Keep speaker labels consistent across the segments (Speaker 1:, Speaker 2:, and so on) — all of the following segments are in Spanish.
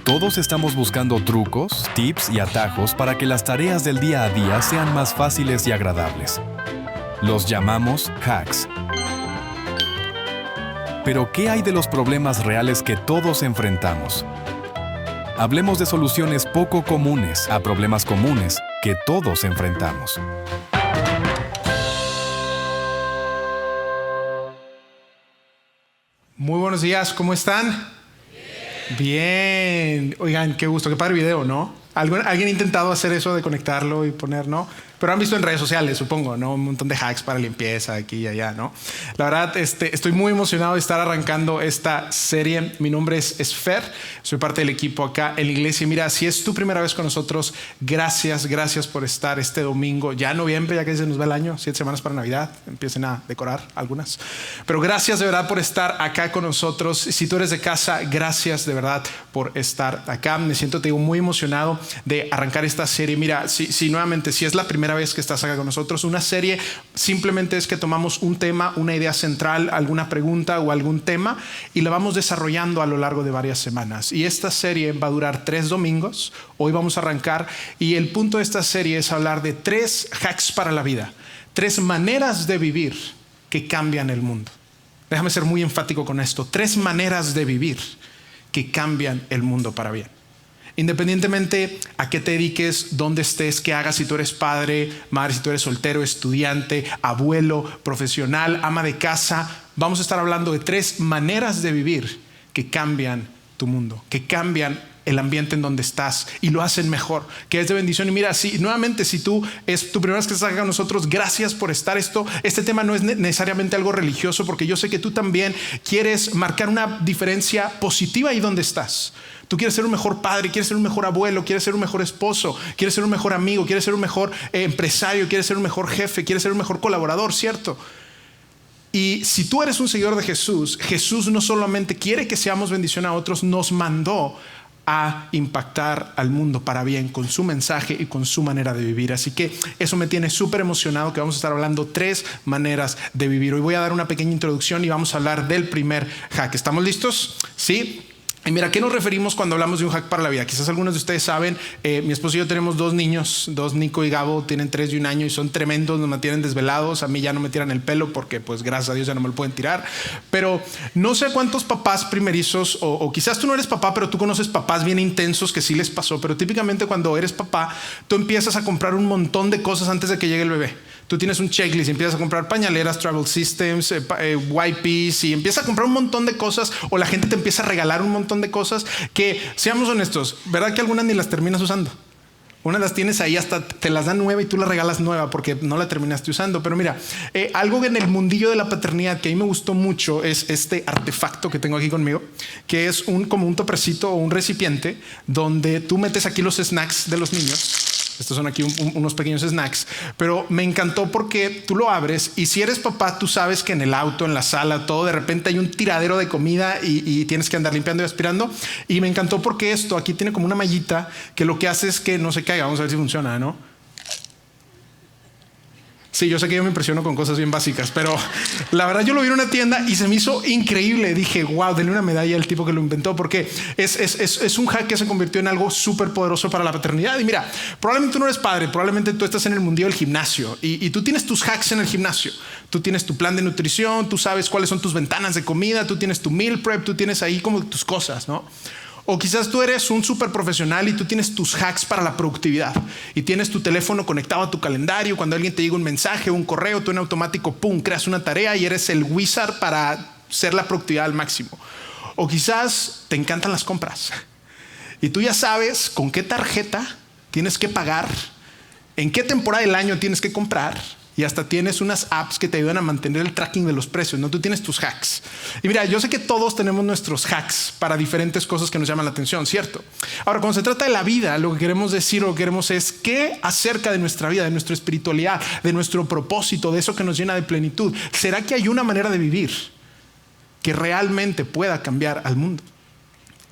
Speaker 1: Todos estamos buscando trucos, tips y atajos para que las tareas del día a día sean más fáciles y agradables. Los llamamos hacks. Pero, ¿qué hay de los problemas reales que todos enfrentamos? Hablemos de soluciones poco comunes a problemas comunes que todos enfrentamos.
Speaker 2: Muy buenos días, ¿cómo están? Bien. Oigan, qué gusto, qué padre video, ¿no? ¿Alguien ha intentado hacer eso de conectarlo y poner, no? Pero han visto en redes sociales, supongo, ¿no? Un montón de hacks para limpieza aquí y allá, ¿no? La verdad, estoy muy emocionado de estar arrancando esta serie. Mi nombre es Fer, soy parte del equipo acá en la iglesia. Y mira, si es tu primera vez con nosotros, gracias por estar este domingo. Ya noviembre, ya que se nos va el año, 7 semanas para Navidad. Empiecen a decorar algunas. Pero gracias de verdad por estar acá con nosotros. Si tú eres de casa, gracias de verdad por estar acá. Me siento, te digo, muy emocionado de arrancar esta serie. Mira, si es la primera vez que estás acá con nosotros, una serie simplemente es que tomamos un tema, una idea central, alguna pregunta o algún tema y la vamos desarrollando a lo largo de varias semanas. Y esta serie va a durar 3 domingos. Hoy vamos a arrancar y el punto de esta serie es hablar de 3 hacks para la vida, 3 maneras de vivir que cambian el mundo. Déjame ser muy enfático con esto: 3 maneras de vivir que cambian el mundo para bien. Independientemente a qué te dediques, dónde estés, qué hagas, si tú eres padre, madre, si tú eres soltero, estudiante, abuelo, profesional, ama de casa, vamos a estar hablando de 3 maneras de vivir que cambian tu mundo, que cambian el ambiente en donde estás y lo hacen mejor, que es de bendición. Y mira, si tú es tu primera vez que estás acá con nosotros, gracias por estar. Este tema no es necesariamente algo religioso, porque yo sé que tú también quieres marcar una diferencia positiva ahí donde estás. Tú quieres ser un mejor padre, quieres ser un mejor abuelo, quieres ser un mejor esposo, quieres ser un mejor amigo, quieres ser un mejor empresario, quieres ser un mejor jefe, quieres ser un mejor colaborador, ¿cierto? Y si tú eres un seguidor de Jesús, Jesús no solamente quiere que seamos bendición a otros, nos mandó a impactar al mundo para bien con su mensaje y con su manera de vivir. Así que eso me tiene súper emocionado, que vamos a estar hablando 3 maneras de vivir. Hoy voy a dar una pequeña introducción y vamos a hablar del primer hack. ¿Estamos listos? ¿Sí? Y mira, ¿a qué nos referimos cuando hablamos de un hack para la vida? Quizás algunos de ustedes saben, mi esposo y yo tenemos 2 niños, 2, Nico y Gabo, tienen 3 y 1 año y son tremendos, nos mantienen desvelados. A mí ya no me tiran el pelo porque pues gracias a Dios ya no me lo pueden tirar. Pero no sé cuántos papás primerizos, o quizás tú no eres papá, pero tú conoces papás bien intensos que sí les pasó. Pero típicamente cuando eres papá, tú empiezas a comprar un montón de cosas antes de que llegue el bebé. Tú tienes un checklist y empiezas a comprar pañaleras, travel systems, wipes, y empiezas a comprar un montón de cosas, o la gente te empieza a regalar un montón de cosas que, seamos honestos, ¿verdad que algunas ni las terminas usando? Unas las tienes ahí, hasta te las dan nueva y tú la regalas nueva porque no la terminaste usando. Pero mira, algo en el mundillo de la paternidad que a mí me gustó mucho es este artefacto que tengo aquí conmigo, que es como un topercito o un recipiente donde tú metes aquí los snacks de los niños. Estos son aquí unos pequeños snacks, pero me encantó porque tú lo abres y si eres papá, tú sabes que en el auto, en la sala, todo de repente hay un tiradero de comida y tienes que andar limpiando y aspirando. Y me encantó porque esto aquí tiene como una mallita que lo que hace es que no se caiga. Vamos a ver si funciona, ¿no? Sí, yo sé que yo me impresiono con cosas bien básicas, pero la verdad yo lo vi en una tienda y se me hizo increíble. Dije, wow, denle una medalla al tipo que lo inventó, porque es un hack que se convirtió en algo súper poderoso para la paternidad. Y mira, probablemente tú no eres padre, probablemente tú estás en el mundillo del gimnasio y tú tienes tus hacks en el gimnasio. Tú tienes tu plan de nutrición, tú sabes cuáles son tus ventanas de comida, tú tienes tu meal prep, tú tienes ahí como tus cosas, ¿no? O quizás tú eres un súper profesional y tú tienes tus hacks para la productividad y tienes tu teléfono conectado a tu calendario. Cuando alguien te llega un mensaje, un correo, tú en automático, pum, creas una tarea y eres el wizard para hacer la productividad al máximo. O quizás te encantan las compras y tú ya sabes con qué tarjeta tienes que pagar, en qué temporada del año tienes que comprar. Y hasta tienes unas apps que te ayudan a mantener el tracking de los precios, ¿no? Tú tienes tus hacks. Y mira, yo sé que todos tenemos nuestros hacks para diferentes cosas que nos llaman la atención, ¿cierto? Ahora, cuando se trata de la vida, lo que queremos decir, lo que queremos es qué acerca de nuestra vida, de nuestra espiritualidad, de nuestro propósito, de eso que nos llena de plenitud. ¿Será que hay una manera de vivir que realmente pueda cambiar al mundo?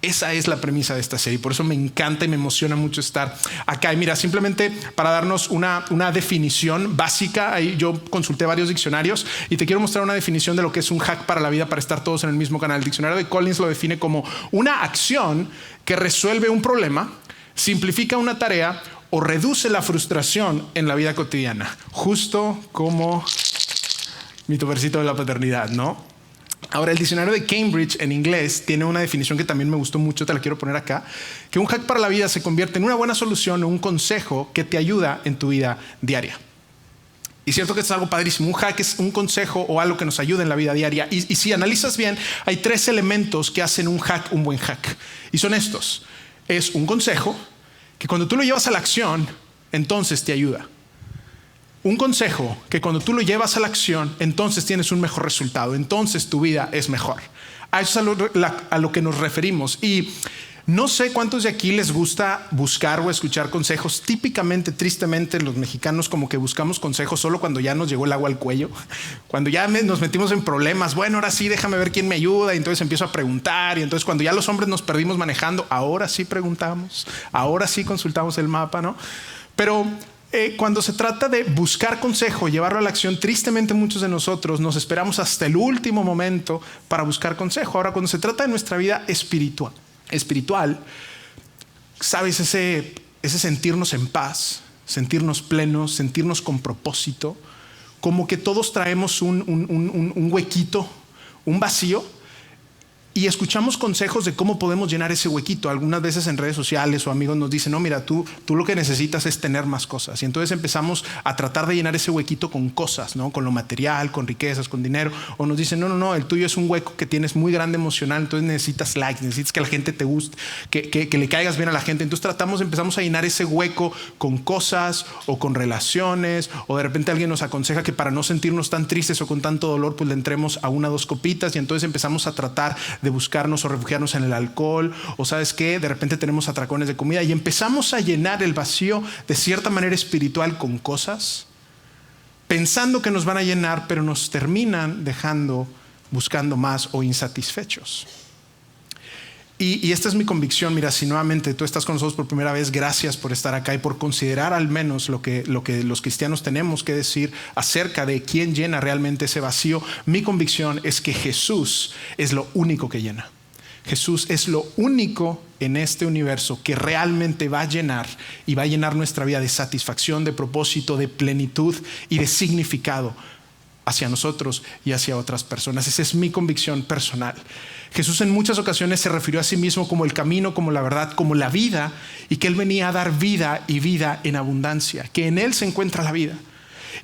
Speaker 2: Esa es la premisa de esta serie. Por eso me encanta y me emociona mucho estar acá. Y mira, simplemente para darnos una definición básica, ahí yo consulté varios diccionarios y te quiero mostrar una definición de lo que es un hack para la vida, para estar todos en el mismo canal. El diccionario de Collins lo define como una acción que resuelve un problema, simplifica una tarea o reduce la frustración en la vida cotidiana. Justo como mi topercito de la paternidad, ¿no? Ahora, el diccionario de Cambridge en inglés tiene una definición que también me gustó mucho, te la quiero poner acá, que un hack para la vida se convierte en una buena solución o un consejo que te ayuda en tu vida diaria. Y cierto que esto es algo padrísimo. Un hack es un consejo o algo que nos ayuda en la vida diaria. Y si analizas bien, hay 3 elementos que hacen un hack un buen hack. Y son estos. Es un consejo que cuando tú lo llevas a la acción, entonces te ayuda. Un consejo que cuando tú lo llevas a la acción, entonces tienes un mejor resultado, entonces tu vida es mejor. A eso es a lo que nos referimos. Y no sé cuántos de aquí les gusta buscar o escuchar consejos. Típicamente, tristemente, los mexicanos como que buscamos consejos solo cuando ya nos llegó el agua al cuello, cuando ya nos metimos en problemas. Bueno, ahora sí, déjame ver quién me ayuda. Y entonces empiezo a preguntar. Y entonces cuando ya los hombres nos perdimos manejando, ahora sí preguntamos, ahora sí consultamos el mapa, ¿no? Pero cuando se trata de buscar consejo, llevarlo a la acción, tristemente muchos de nosotros nos esperamos hasta el último momento para buscar consejo. Ahora, cuando se trata de nuestra vida espiritual, ¿sabes? Ese sentirnos en paz, sentirnos plenos, sentirnos con propósito, como que todos traemos un huequito, un vacío, y escuchamos consejos de cómo podemos llenar ese huequito. Algunas veces en redes sociales o amigos nos dicen, no, mira, tú lo que necesitas es tener más cosas. Y entonces empezamos a tratar de llenar ese huequito con cosas, ¿no? Con lo material, con riquezas, con dinero. O nos dicen, no, el tuyo es un hueco que tienes muy grande emocional, entonces necesitas likes, necesitas que la gente te guste, que le caigas bien a la gente. Entonces empezamos a llenar ese hueco con cosas o con relaciones, o de repente alguien nos aconseja que para no sentirnos tan tristes o con tanto dolor, pues le entremos a 1 o 2 copitas, y entonces empezamos a tratar de buscarnos o refugiarnos en el alcohol, o sabes qué, de repente tenemos atracones de comida y empezamos a llenar el vacío de cierta manera espiritual con cosas, pensando que nos van a llenar, pero nos terminan dejando buscando más o insatisfechos. Y esta es mi convicción. Mira, si nuevamente tú estás con nosotros por primera vez, gracias por estar acá y por considerar al menos lo que los cristianos tenemos que decir acerca de quién llena realmente ese vacío. Mi convicción es que Jesús es lo único que llena. Jesús es lo único en este universo que realmente va a llenar y va a llenar nuestra vida de satisfacción, de propósito, de plenitud y de significado hacia nosotros y hacia otras personas. Esa es mi convicción personal. Jesús en muchas ocasiones se refirió a sí mismo como el camino, como la verdad, como la vida, y que Él venía a dar vida y vida en abundancia, que en Él se encuentra la vida.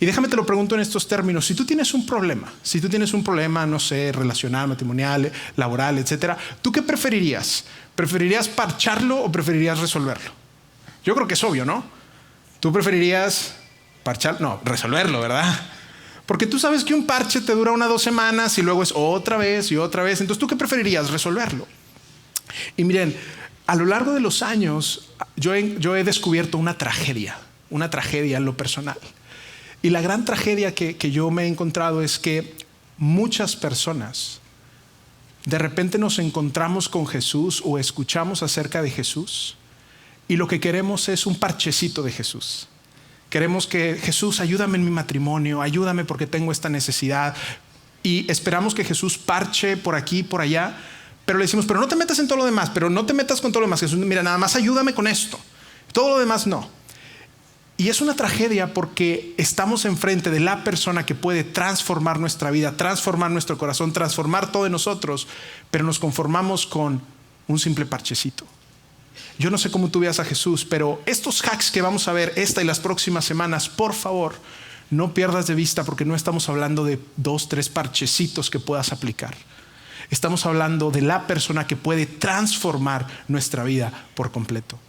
Speaker 2: Y déjame te lo pregunto en estos términos. Si tú tienes un problema, no sé, relacional, matrimonial, laboral, etcétera, ¿tú qué preferirías? ¿Preferirías parcharlo o preferirías resolverlo? Yo creo que es obvio, ¿no? ¿Tú preferirías parcharlo? No, resolverlo, ¿verdad? Porque tú sabes que un parche te dura 1 o 2 semanas y luego es otra vez y otra vez. Entonces, ¿tú qué preferirías? Resolverlo. Y miren, a lo largo de los años, yo he descubierto una tragedia en lo personal. Y la gran tragedia que yo me he encontrado es que muchas personas de repente nos encontramos con Jesús o escuchamos acerca de Jesús y lo que queremos es un parchecito de Jesús. Queremos que Jesús, ayúdame en mi matrimonio, ayúdame porque tengo esta necesidad. Y esperamos que Jesús parche por aquí, por allá. Pero le decimos, pero no te metas en todo lo demás, pero no te metas con todo lo demás. Jesús, mira, nada más ayúdame con esto. Todo lo demás no. Y es una tragedia porque estamos enfrente de la persona que puede transformar nuestra vida, transformar nuestro corazón, transformar todo en nosotros, pero nos conformamos con un simple parchecito. Yo no sé cómo tú veas a Jesús, pero estos hacks que vamos a ver esta y las próximas semanas, por favor, no pierdas de vista porque no estamos hablando de 2, 3 parchecitos que puedas aplicar. Estamos hablando de la persona que puede transformar nuestra vida por completo.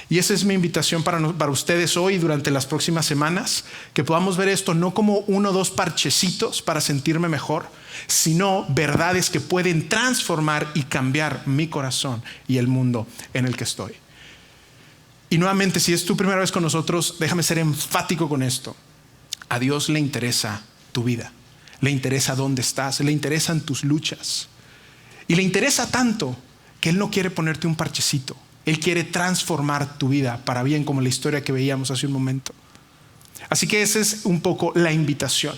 Speaker 2: Y esa es mi invitación para ustedes hoy durante las próximas semanas, que podamos ver esto no como 1 o 2 parchecitos para sentirme mejor, sino verdades que pueden transformar y cambiar mi corazón y el mundo en el que estoy. Y nuevamente, si es tu primera vez con nosotros, déjame ser enfático con esto. A Dios le interesa tu vida, le interesa dónde estás, le interesan tus luchas. Y le interesa tanto que Él no quiere ponerte un parchecito. Él quiere transformar tu vida para bien, como la historia que veíamos hace un momento. Así que esa es un poco la invitación.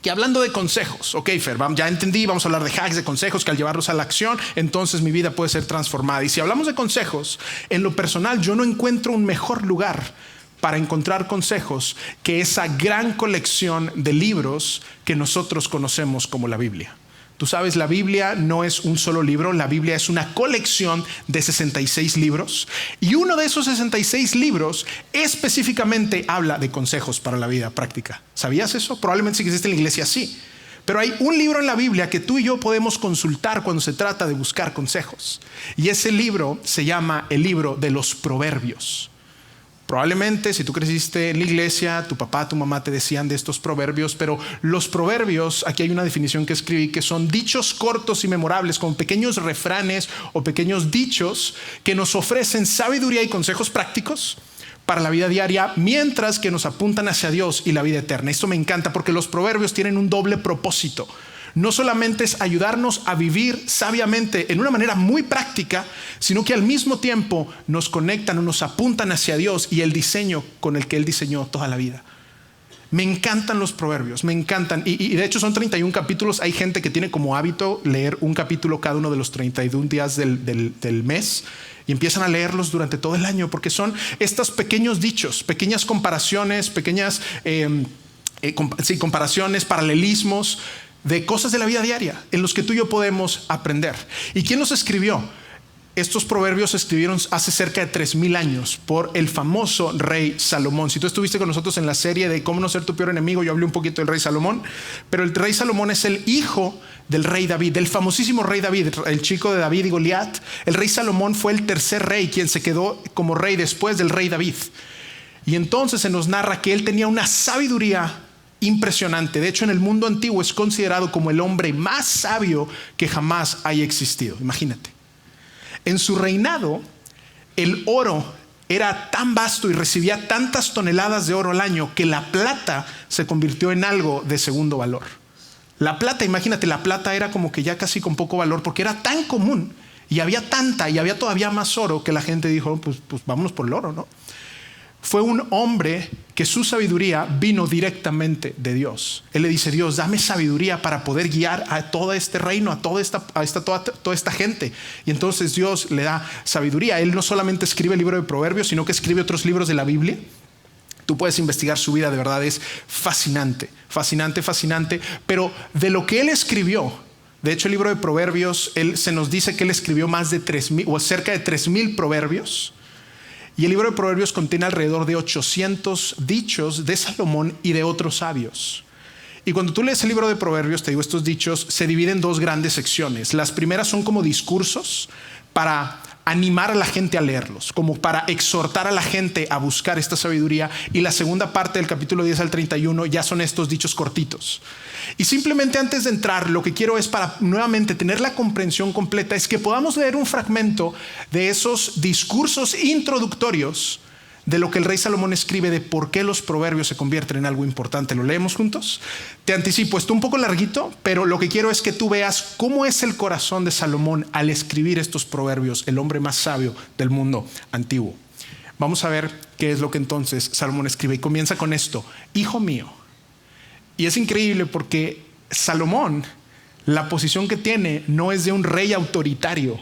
Speaker 2: Y hablando de consejos, ok, Fer, ya entendí, vamos a hablar de hacks, de consejos que al llevarlos a la acción, entonces mi vida puede ser transformada. Y si hablamos de consejos, en lo personal yo no encuentro un mejor lugar para encontrar consejos que esa gran colección de libros que nosotros conocemos como la Biblia. Tú sabes, la Biblia no es un solo libro, la Biblia es una colección de 66 libros y uno de esos 66 libros específicamente habla de consejos para la vida práctica. ¿Sabías eso? Probablemente si existe en la iglesia sí, pero hay un libro en la Biblia que tú y yo podemos consultar cuando se trata de buscar consejos y ese libro se llama el libro de los Proverbios. Probablemente si tú creciste en la iglesia, tu papá, tu mamá te decían de estos proverbios, pero los proverbios, aquí hay una definición que escribí, que son dichos cortos y memorables, como pequeños refranes o pequeños dichos que nos ofrecen sabiduría y consejos prácticos para la vida diaria, mientras que nos apuntan hacia Dios y la vida eterna. Esto me encanta porque los proverbios tienen un doble propósito. No solamente es ayudarnos a vivir sabiamente en una manera muy práctica, sino que al mismo tiempo nos conectan o nos apuntan hacia Dios y el diseño con el que Él diseñó toda la vida. Me encantan los proverbios, me encantan. Y de hecho son 31 capítulos. Hay gente que tiene como hábito leer un capítulo cada uno de los 31 días del mes y empiezan a leerlos durante todo el año porque son estos pequeños dichos, pequeñas comparaciones, comparaciones, paralelismos de cosas de la vida diaria en los que tú y yo podemos aprender. ¿Y quién los escribió? Estos proverbios se escribieron hace cerca de 3000 años por el famoso rey Salomón. Si tú estuviste con nosotros en la serie de cómo no ser tu peor enemigo, yo hablé un poquito del rey Salomón, pero el rey Salomón es el hijo del rey David, del famosísimo rey David, el chico de David y Goliat. El rey Salomón fue el tercer rey quien se quedó como rey después del rey David. Y entonces se nos narra que él tenía una sabiduría impresionante. De hecho, en el mundo antiguo es considerado como el hombre más sabio que jamás haya existido. Imagínate. En su reinado, el oro era tan vasto y recibía tantas toneladas de oro al año que la plata se convirtió en algo de segundo valor. La plata, imagínate, la plata era como que ya casi con poco valor porque era tan común y había tanta y había todavía más oro que la gente dijo, pues vámonos por el oro, ¿no? Fue un hombre que su sabiduría vino directamente de Dios. Él le dice, Dios, dame sabiduría para poder guiar a todo este reino, a toda esta gente. Y entonces Dios le da sabiduría. Él no solamente escribe el libro de Proverbios, sino que escribe otros libros de la Biblia. Tú puedes investigar su vida, de verdad es fascinante, fascinante, fascinante. Pero de lo que él escribió, de hecho el libro de Proverbios, se nos dice que él escribió más de 3000 o cerca de 3000 proverbios. Y el libro de Proverbios contiene alrededor de 800 dichos de Salomón y de otros sabios. Y cuando tú lees el libro de Proverbios, te digo, estos dichos se dividen en dos grandes secciones. Las primeras son como discursos para animar a la gente a leerlos, como para exhortar a la gente a buscar esta sabiduría. Y la segunda parte del capítulo 10 al 31 ya son estos dichos cortitos. Y simplemente antes de entrar, lo que quiero es para nuevamente tener la comprensión completa, es que podamos leer un fragmento de esos discursos introductorios de lo que el rey Salomón escribe de por qué los proverbios se convierten en algo importante. ¿Lo leemos juntos? Te anticipo, está un poco larguito, pero lo que quiero es que tú veas cómo es el corazón de Salomón al escribir estos proverbios, el hombre más sabio del mundo antiguo. Vamos a ver qué es lo que entonces Salomón escribe y comienza con esto: hijo mío. Y es increíble porque Salomón, la posición que tiene no es de un rey autoritario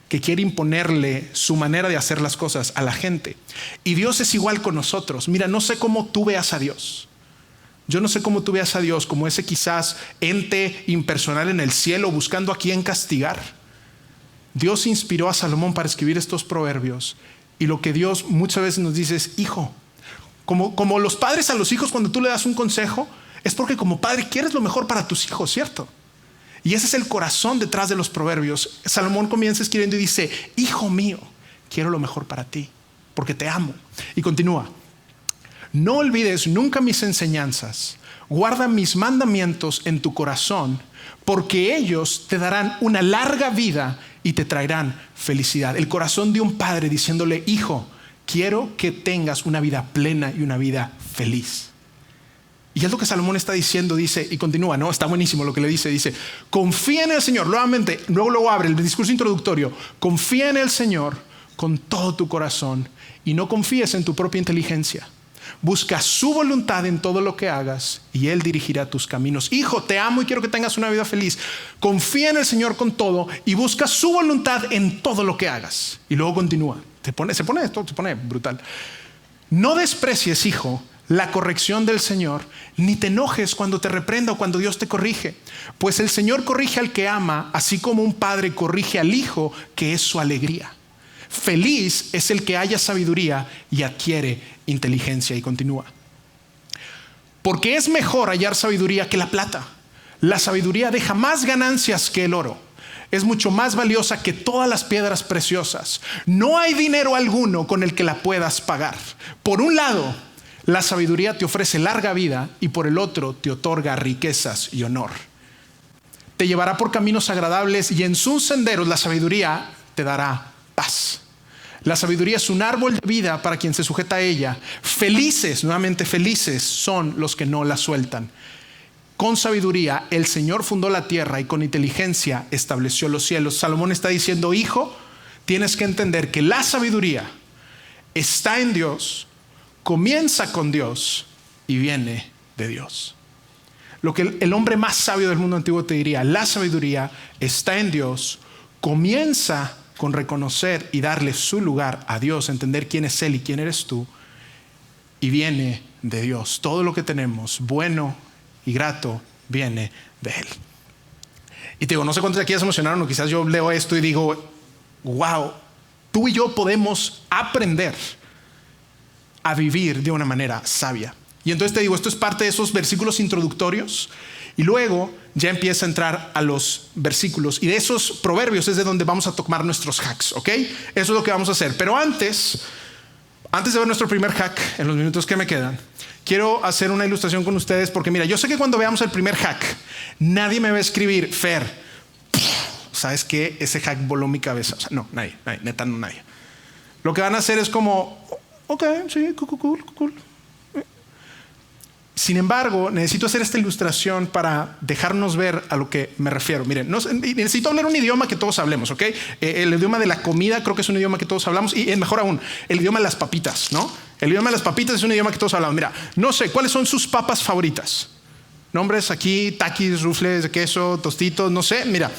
Speaker 2: que quiere imponerle su manera de hacer las cosas a la gente. Y Dios es igual con nosotros. Mira, no sé cómo tú veas a Dios. Yo no sé cómo tú veas a Dios como ese quizás ente impersonal en el cielo buscando a quién castigar. Dios inspiró a Salomón para escribir estos proverbios. Y lo que Dios muchas veces nos dice es: hijo, como los padres a los hijos cuando tú le das un consejo, es porque como padre quieres lo mejor para tus hijos, ¿cierto? Y ese es el corazón detrás de los proverbios. Salomón comienza escribiendo y dice: hijo mío, quiero lo mejor para ti, porque te amo. Y continúa: no olvides nunca mis enseñanzas, guarda mis mandamientos en tu corazón, porque ellos te darán una larga vida y te traerán felicidad. El corazón de un padre diciéndole: hijo, quiero que tengas una vida plena y una vida feliz. Y es lo que Salomón está diciendo, dice, y continúa, ¿no? Está buenísimo lo que le dice, confía en el Señor, nuevamente, luego abre el discurso introductorio, confía en el Señor con todo tu corazón y no confíes en tu propia inteligencia. Busca su voluntad en todo lo que hagas y Él dirigirá tus caminos. Hijo, te amo y quiero que tengas una vida feliz. Confía en el Señor con todo y busca su voluntad en todo lo que hagas. Y luego continúa. Se pone brutal. No desprecies, hijo, la corrección del Señor, ni te enojes cuando te reprenda o cuando Dios te corrige. Pues el Señor corrige al que ama, así como un padre corrige al hijo, que es su alegría. Feliz es el que haya sabiduría y adquiere inteligencia. Y continúa. Porque es mejor hallar sabiduría que la plata. La sabiduría deja más ganancias que el oro. Es mucho más valiosa que todas las piedras preciosas. No hay dinero alguno con el que la puedas pagar. Por un lado, la sabiduría te ofrece larga vida y por el otro te otorga riquezas y honor. Te llevará por caminos agradables y en sus senderos la sabiduría te dará paz. La sabiduría es un árbol de vida para quien se sujeta a ella. Felices, nuevamente felices, son los que no la sueltan. Con sabiduría el Señor fundó la tierra y con inteligencia estableció los cielos. Salomón está diciendo, hijo, tienes que entender que la sabiduría está en Dios, comienza con Dios y viene de Dios. Lo que el hombre más sabio del mundo antiguo te diría, la sabiduría está en Dios, comienza con reconocer y darle su lugar a Dios, entender quién es Él y quién eres tú, y viene de Dios. Todo lo que tenemos, bueno y grato, viene de Él. Y te digo, no sé cuántos de aquí ya se emocionaron o quizás yo leo esto y digo, wow, tú y yo podemos aprender a vivir de una manera sabia. Y entonces te digo, esto es parte de esos versículos introductorios y luego ya empieza a entrar a los versículos y de esos proverbios es de donde vamos a tomar nuestros hacks, ¿ok? Eso es lo que vamos a hacer. Pero antes de ver nuestro primer hack, en los minutos que me quedan, quiero hacer una ilustración con ustedes porque mira, yo sé que cuando veamos el primer hack, nadie me va a escribir, Fer, ¿sabes qué? Ese hack voló mi cabeza. O sea, no, nadie, neta no nadie. Lo que van a hacer es como, ok, sí, cool. Sin embargo, necesito hacer esta ilustración para dejarnos ver a lo que me refiero. Miren, necesito hablar un idioma que todos hablemos, ¿ok? El idioma de la comida creo que es un idioma que todos hablamos y mejor aún, el idioma de las papitas, ¿no? El idioma de las papitas es un idioma que todos hablamos. Mira, no sé, ¿cuáles son sus papas favoritas? Nombres aquí, taquis, rufles de queso, tostitos, no sé. Mira,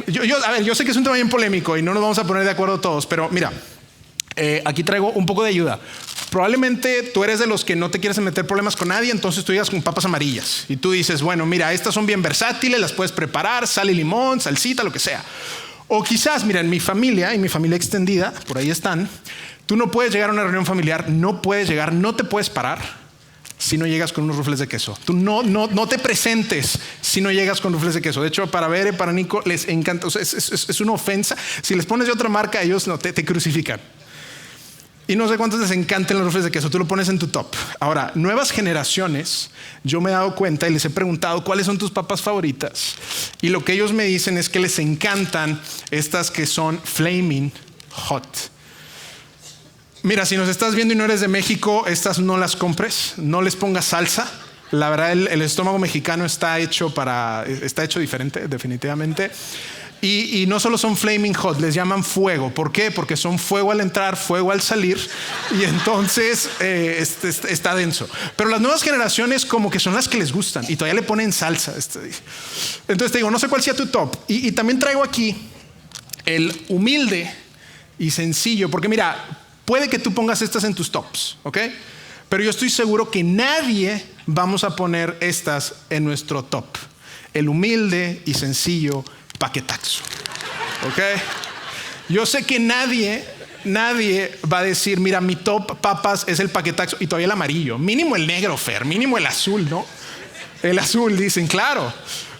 Speaker 2: yo sé que es un tema bien polémico y no nos vamos a poner de acuerdo todos, pero mira, aquí traigo un poco de ayuda. Probablemente tú eres de los que no te quieres meter problemas con nadie, entonces tú llegas con papas amarillas y tú dices, bueno, mira, estas son bien versátiles, las puedes preparar, sal y limón, salsita, lo que sea. O quizás, mira, en mi familia y mi familia extendida, por ahí están, tú no puedes llegar a una reunión familiar, no te puedes parar si no llegas con unos rufles de queso. Tú no te presentes si no llegas con rufles de queso. De hecho, para Bere, para Nico, les encanta, o sea, es una ofensa. Si les pones de otra marca, ellos no te crucifican. Y no sé cuántos les encantan los rufles de queso, tú lo pones en tu top. Ahora, nuevas generaciones, yo me he dado cuenta y les he preguntado cuáles son tus papas favoritas. Y lo que ellos me dicen es que les encantan estas que son Flaming Hot. Mira, si nos estás viendo y no eres de México, estas no las compres, no les pongas salsa. La verdad, el estómago mexicano está hecho diferente, definitivamente. Y no solo son Flaming Hot, les llaman fuego. ¿Por qué? Porque son fuego al entrar, fuego al salir. Y entonces está denso. Pero las nuevas generaciones como que son las que les gustan y todavía le ponen salsa. Entonces te digo, no sé cuál sea tu top. Y también traigo aquí el humilde y sencillo. Porque mira, puede que tú pongas estas en tus tops, ¿ok? Pero yo estoy seguro que nadie vamos a poner estas en nuestro top. El humilde y sencillo paquetaxo, ¿ok? Yo sé que nadie va a decir, mira, mi top papas es el paquetaxo y todavía el amarillo. Mínimo el negro, Fer, mínimo el azul, ¿no? El azul, dicen, claro.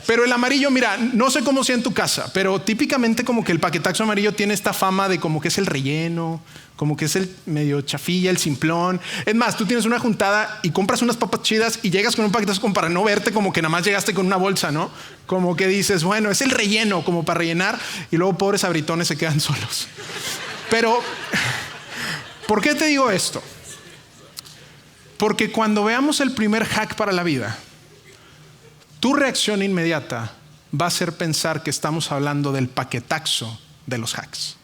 Speaker 2: Pero el amarillo, mira, no sé cómo sea en tu casa, pero típicamente como que el paquetaxo amarillo tiene esta fama de como que es el relleno, como que es el medio chafilla, el simplón. Es más, tú tienes una juntada y compras unas papas chidas y llegas con un paquetaxo como para no verte como que nada más llegaste con una bolsa, ¿no? Como que dices, bueno, es el relleno como para rellenar y luego pobres abritones se quedan solos. Pero, ¿por qué te digo esto? Porque cuando veamos el primer hack para la vida, tu reacción inmediata va a ser pensar que estamos hablando del paquetaxo de los hacks.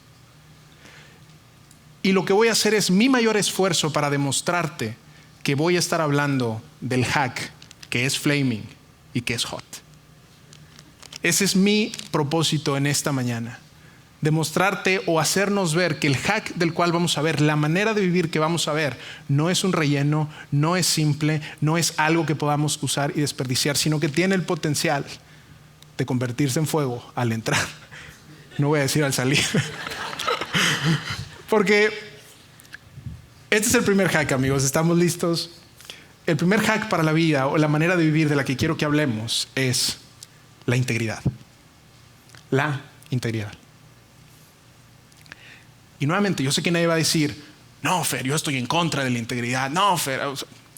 Speaker 2: Y lo que voy a hacer es mi mayor esfuerzo para demostrarte que voy a estar hablando del hack que es flaming y que es hot. Ese es mi propósito en esta mañana. Demostrarte o hacernos ver que el hack del cual vamos a ver, la manera de vivir que vamos a ver, no es un relleno, no es simple, no es algo que podamos usar y desperdiciar, sino que tiene el potencial de convertirse en fuego al entrar. No voy a decir al salir. Porque este es el primer hack, amigos. ¿Estamos listos? El primer hack para la vida o la manera de vivir de la que quiero que hablemos es la integridad. La integridad. Y nuevamente, yo sé que nadie va a decir, no, Fer, yo estoy en contra de la integridad. No, Fer.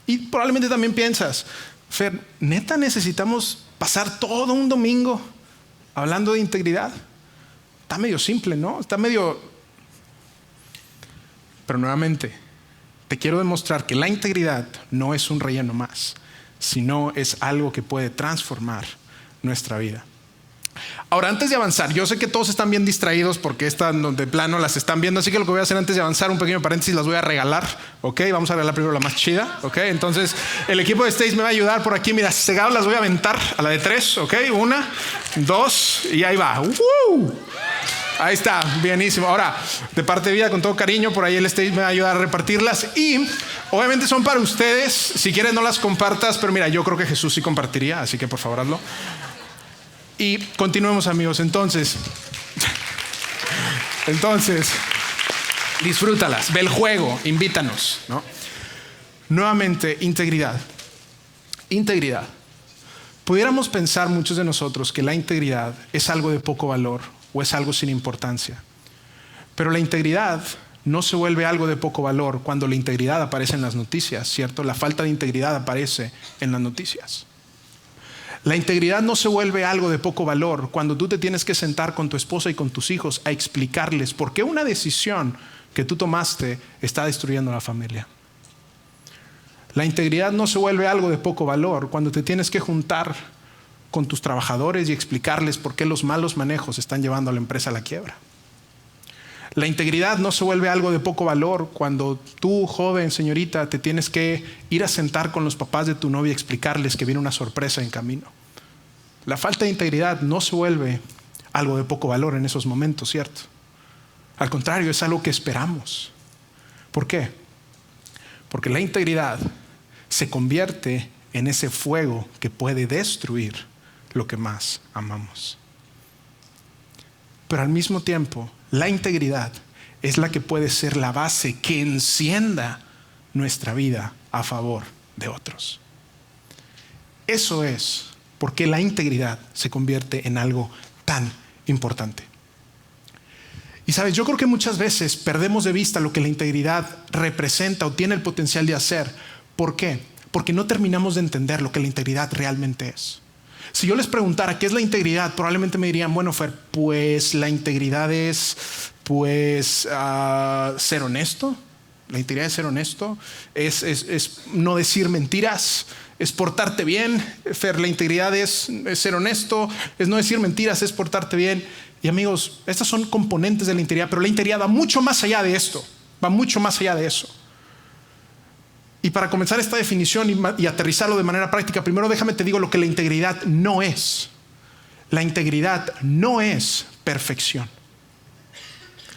Speaker 2: Y probablemente también piensas, Fer, ¿neta necesitamos pasar todo un domingo hablando de integridad? Está medio simple, ¿no? Está medio... Pero nuevamente, te quiero demostrar que la integridad no es un relleno más, sino es algo que puede transformar nuestra vida. Ahora, antes de avanzar, yo sé que todos están bien distraídos porque están de plano las están viendo, así que lo que voy a hacer antes de avanzar, un pequeño paréntesis, las voy a regalar, ¿ok? Vamos a regalar primero la más chida, ¿ok? Entonces, el equipo de Stage me va a ayudar por aquí, mira, cegado las voy a aventar a la de 3, ¿ok? 1, 2 y ahí va. Ahí está, bienísimo. Ahora, de parte de vida, con todo cariño, por ahí el Stage me va a ayudar a repartirlas y obviamente son para ustedes. Si quieres no las compartas, pero mira, yo creo que Jesús sí compartiría, así que por favor hazlo. Y continuemos, amigos. Entonces, disfrútalas, ve el juego, invítanos, ¿no? Nuevamente, integridad. Integridad. Pudiéramos pensar muchos de nosotros que la integridad es algo de poco valor o es algo sin importancia. Pero la integridad no se vuelve algo de poco valor cuando la integridad aparece en las noticias, ¿cierto? La falta de integridad aparece en las noticias. La integridad no se vuelve algo de poco valor cuando tú te tienes que sentar con tu esposa y con tus hijos a explicarles por qué una decisión que tú tomaste está destruyendo a la familia. La integridad no se vuelve algo de poco valor cuando te tienes que juntar con tus trabajadores y explicarles por qué los malos manejos están llevando a la empresa a la quiebra. La integridad no se vuelve algo de poco valor cuando tú, joven, señorita, te tienes que ir a sentar con los papás de tu novia y explicarles que viene una sorpresa en camino. La falta de integridad no se vuelve algo de poco valor en esos momentos, ¿cierto? Al contrario, es algo que esperamos. ¿Por qué? Porque la integridad se convierte en ese fuego que puede destruir lo que más amamos. Pero al mismo tiempo, la integridad es la que puede ser la base que encienda nuestra vida a favor de otros. Eso es porque la integridad se convierte en algo tan importante. Y sabes, yo creo que muchas veces perdemos de vista lo que la integridad representa o tiene el potencial de hacer. ¿Por qué? Porque no terminamos de entender lo que la integridad realmente es. Si yo les preguntara qué es la integridad, probablemente me dirían, bueno, Fer, pues la integridad es ser honesto. La integridad es ser honesto, es no decir mentiras, es portarte bien. Fer, la integridad es ser honesto, es no decir mentiras, es portarte bien. Y amigos, estas son componentes de la integridad, pero la integridad va mucho más allá de esto, va mucho más allá de eso. Y para comenzar esta definición y aterrizarlo de manera práctica, primero déjame te digo lo que la integridad no es. La integridad no es perfección.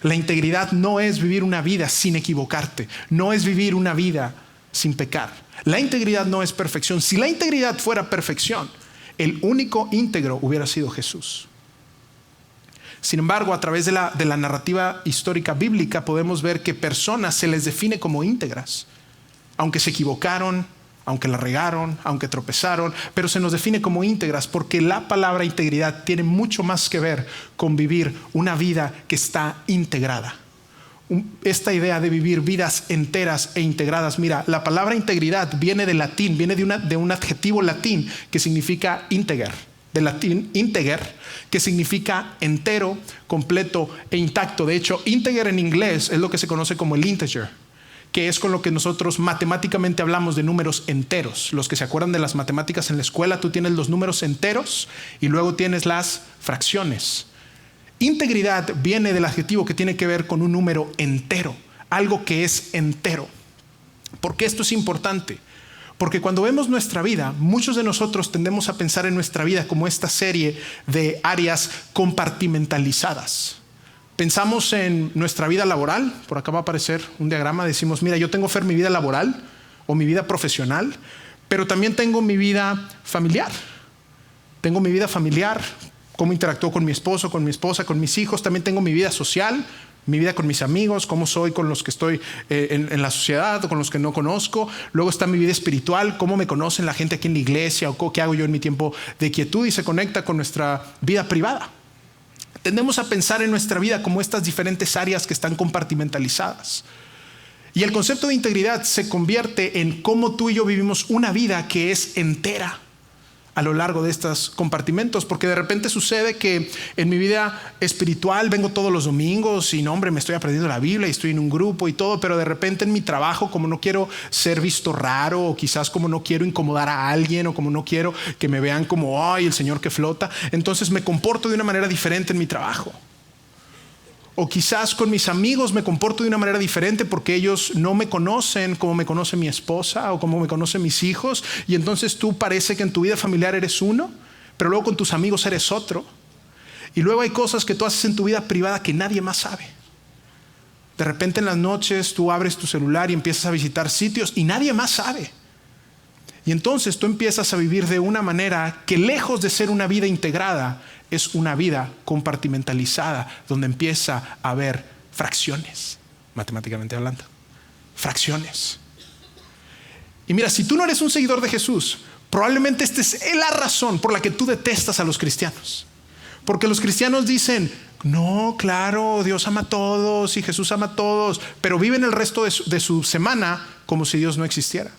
Speaker 2: La integridad no es vivir una vida sin equivocarte, no es vivir una vida sin pecar. La integridad no es perfección. Si la integridad fuera perfección, el único íntegro hubiera sido Jesús. Sin embargo, a través de la narrativa histórica bíblica podemos ver que personas se les define como íntegras. Aunque se equivocaron, aunque la regaron, aunque tropezaron, pero se nos define como íntegras porque la palabra integridad tiene mucho más que ver con vivir una vida que está integrada. Esta idea de vivir vidas enteras e integradas, mira, la palabra integridad viene del latín, viene de un adjetivo latín que significa integer, del latín integer, que significa entero, completo e intacto. De hecho, integer en inglés es lo que se conoce como el integer, que es con lo que nosotros matemáticamente hablamos de números enteros. Los que se acuerdan de las matemáticas en la escuela, tú tienes los números enteros y luego tienes las fracciones. Integridad viene del adjetivo que tiene que ver con un número entero, algo que es entero. ¿Por qué esto es importante? Porque cuando vemos nuestra vida, muchos de nosotros tendemos a pensar en nuestra vida como esta serie de áreas compartimentalizadas. Pensamos en nuestra vida laboral, por acá va a aparecer un diagrama, decimos, mira, yo tengo Fer mi vida laboral o mi vida profesional, pero también tengo mi vida familiar. Tengo mi vida familiar, cómo interactúo con mi esposo, con mi esposa, con mis hijos. También tengo mi vida social, mi vida con mis amigos, cómo soy con los que estoy en la sociedad o con los que no conozco. Luego está mi vida espiritual, cómo me conocen la gente aquí en la iglesia o qué hago yo en mi tiempo de quietud, y se conecta con nuestra vida privada. Tendemos a pensar en nuestra vida como estas diferentes áreas que están compartimentalizadas. Y el concepto de integridad se convierte en cómo tú y yo vivimos una vida que es entera a lo largo de estos compartimentos, porque de repente sucede que en mi vida espiritual vengo todos los domingos y no, hombre, me estoy aprendiendo la Biblia y estoy en un grupo y todo, pero de repente en mi trabajo, como no quiero ser visto raro, o quizás como no quiero incomodar a alguien, o como no quiero que me vean como, ay, el señor que flota, entonces me comporto de una manera diferente en mi trabajo. O quizás con mis amigos me comporto de una manera diferente porque ellos no me conocen como me conoce mi esposa o como me conocen mis hijos. Y entonces tú parece que en tu vida familiar eres uno, pero luego con tus amigos eres otro. Y luego hay cosas que tú haces en tu vida privada que nadie más sabe. De repente en las noches tú abres tu celular y empiezas a visitar sitios y nadie más sabe. Y entonces tú empiezas a vivir de una manera que, lejos de ser una vida integrada, es una vida compartimentalizada, donde empieza a haber fracciones, matemáticamente hablando. Fracciones. Y mira, si tú no eres un seguidor de Jesús, probablemente esta es la razón por la que tú detestas a los cristianos. Porque los cristianos dicen, no, claro, Dios ama a todos y Jesús ama a todos, pero viven el resto de su semana como si Dios no existiera.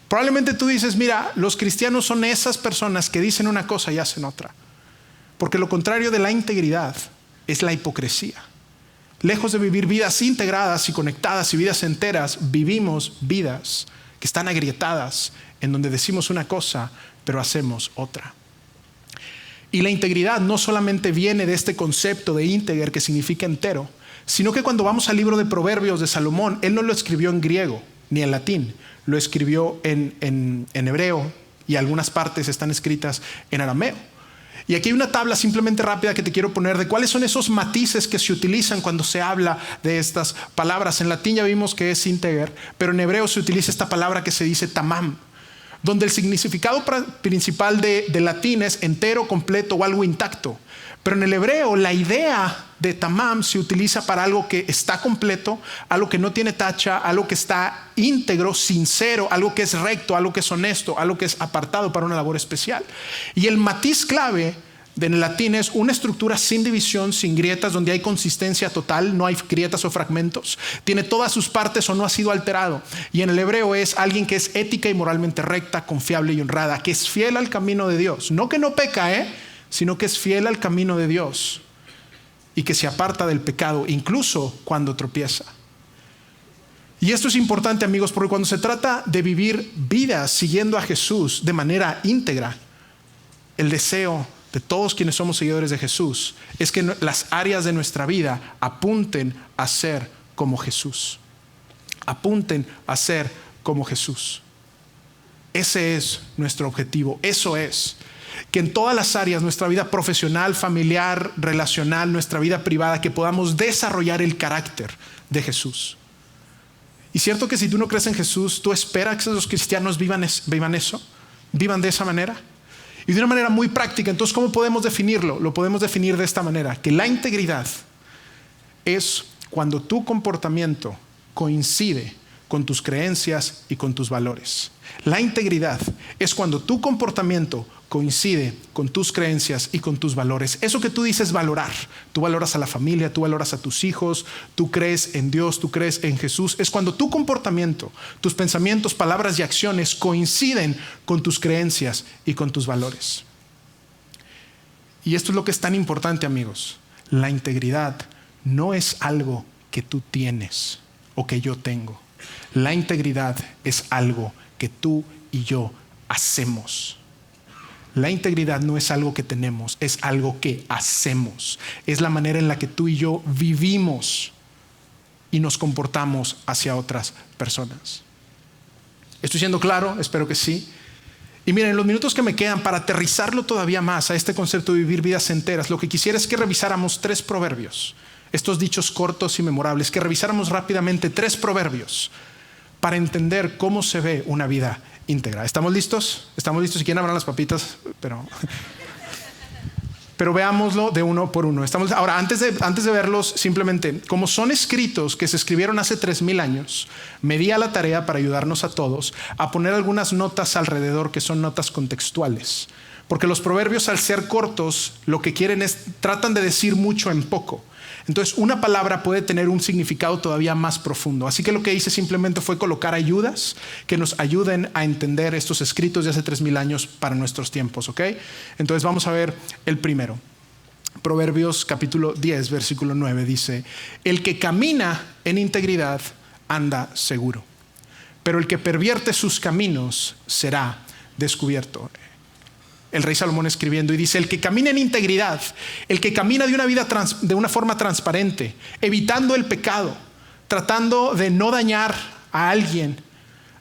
Speaker 2: Probablemente tú dices, mira, los cristianos son esas personas que dicen una cosa y hacen otra. Porque lo contrario de la integridad es la hipocresía. Lejos de vivir vidas integradas y conectadas y vidas enteras, vivimos vidas que están agrietadas, en donde decimos una cosa, pero hacemos otra. Y la integridad no solamente viene de este concepto de ínteger, que significa entero, sino que cuando vamos al libro de Proverbios de Salomón, él no lo escribió en griego ni en latín, lo escribió en hebreo, y algunas partes están escritas en arameo. Y aquí hay una tabla simplemente rápida que te quiero poner de cuáles son esos matices que se utilizan cuando se habla de estas palabras. En latín ya vimos que es ínteger, pero en hebreo se utiliza esta palabra que se dice tamam, donde el significado principal de latín es entero, completo o algo intacto. Pero en el hebreo la idea de tamam se utiliza para algo que está completo, algo que no tiene tacha, algo que está íntegro, sincero, algo que es recto, algo que es honesto, algo que es apartado para una labor especial. Y el matiz clave en el latín es una estructura sin división, sin grietas, donde hay consistencia total, no hay grietas o fragmentos. Tiene todas sus partes o no ha sido alterado. Y en el hebreo es alguien que es ética y moralmente recta, confiable y honrada, que es fiel al camino de Dios. No que no peca, sino que es fiel al camino de Dios y que se aparta del pecado, incluso cuando tropieza. Y esto es importante, amigos, porque cuando se trata de vivir vidas siguiendo a Jesús de manera íntegra, el deseo de todos quienes somos seguidores de Jesús es que las áreas de nuestra vida apunten a ser como Jesús. Apunten a ser como Jesús. Ese es nuestro objetivo. Eso es que en todas las áreas, nuestra vida profesional, familiar, relacional, nuestra vida privada, que podamos desarrollar el carácter de Jesús. Y cierto que si tú no crees en Jesús, tú esperas que los cristianos vivan eso, vivan de esa manera. Y de una manera muy práctica. Entonces, ¿cómo podemos definirlo? Lo podemos definir de esta manera, que la integridad es cuando tu comportamiento coincide con tus creencias y con tus valores. La integridad es cuando tu comportamiento coincide con tus creencias y con tus valores. Eso que tú dices valorar. Tú valoras a la familia, tú valoras a tus hijos, tú crees en Dios, tú crees en Jesús. Es cuando tu comportamiento, tus pensamientos, palabras y acciones coinciden con tus creencias y con tus valores. Y esto es lo que es tan importante, amigos. La integridad no es algo que tú tienes o que yo tengo. La integridad es algo que tú y yo hacemos. La integridad no es algo que tenemos, es algo que hacemos. Es la manera en la que tú y yo vivimos y nos comportamos hacia otras personas. ¿Estoy siendo claro? Espero que sí. Y miren, en los minutos que me quedan para aterrizarlo todavía más a este concepto de vivir vidas enteras, lo que quisiera es que revisáramos 3 proverbios, estos dichos cortos y memorables, que revisáramos rápidamente 3 proverbios para entender cómo se ve una vida íntegra. ¿Estamos listos? ¿Estamos listos? Si quieren abran las papitas, pero veámoslo de uno por uno. Ahora, antes de verlos, simplemente, como son escritos que se escribieron hace 3,000 años, me di a la tarea para ayudarnos a todos a poner algunas notas alrededor que son notas contextuales. Porque los proverbios, al ser cortos, lo que quieren es, tratan de decir mucho en poco. Entonces, una palabra puede tener un significado todavía más profundo. Así que lo que hice simplemente fue colocar ayudas que nos ayuden a entender estos escritos de hace 3,000 años para nuestros tiempos, ¿ok? Entonces, vamos a ver el primero. Proverbios capítulo 10, versículo 9 dice: el que camina en integridad anda seguro, pero el que pervierte sus caminos será descubierto. El rey Salomón escribiendo y dice: el que camina en integridad, el que camina de una forma transparente, evitando el pecado, tratando de no dañar a alguien,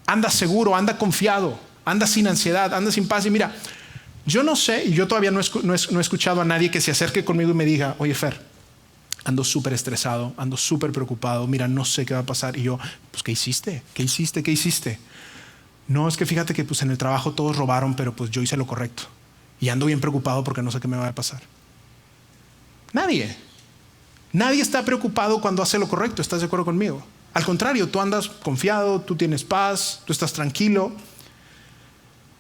Speaker 2: anda seguro, anda confiado, anda sin ansiedad, anda sin paz. Y mira, yo no sé, y yo todavía no he escuchado a nadie que se acerque conmigo y me diga: oye, Fer, ando súper estresado, ando súper preocupado, mira, no sé qué va a pasar. Y yo, pues, ¿qué hiciste? ¿Qué hiciste? ¿Qué hiciste? No, es que fíjate que pues en el trabajo todos robaron, pero pues yo hice lo correcto. Y ando bien preocupado porque no sé qué me va a pasar. Nadie está preocupado cuando hace lo correcto. ¿Estás de acuerdo conmigo? Al contrario, tú andas confiado, tú tienes paz, tú estás tranquilo.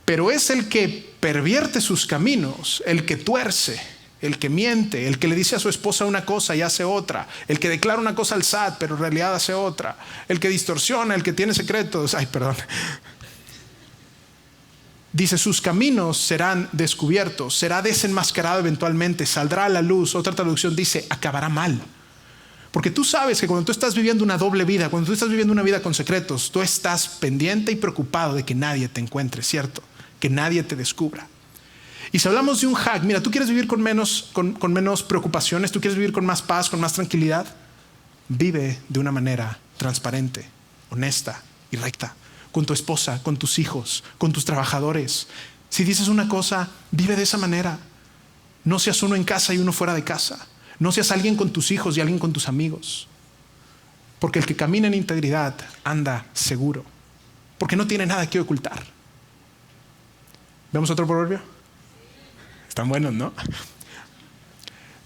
Speaker 2: Pero es el que pervierte sus caminos, el que tuerce, el que miente, el que le dice a su esposa una cosa y hace otra, el que declara una cosa al SAT pero en realidad hace otra, el que distorsiona, el que tiene secretos. Dice: sus caminos serán descubiertos, será desenmascarado eventualmente, saldrá a la luz. Otra traducción dice: acabará mal. Porque tú sabes que cuando tú estás viviendo una doble vida, cuando tú estás viviendo una vida con secretos, tú estás pendiente y preocupado de que nadie te encuentre, ¿cierto? Que nadie te descubra. Y si hablamos de un hack, mira, tú quieres vivir con menos preocupaciones, tú quieres vivir con más paz, con más tranquilidad, vive de una manera transparente, honesta y recta. Con tu esposa, con tus hijos, con tus trabajadores. Si dices una cosa, vive de esa manera. No seas uno en casa y uno fuera de casa. No seas alguien con tus hijos y alguien con tus amigos. Porque el que camina en integridad anda seguro. Porque no tiene nada que ocultar. ¿Vemos otro proverbio? Están buenos, ¿no?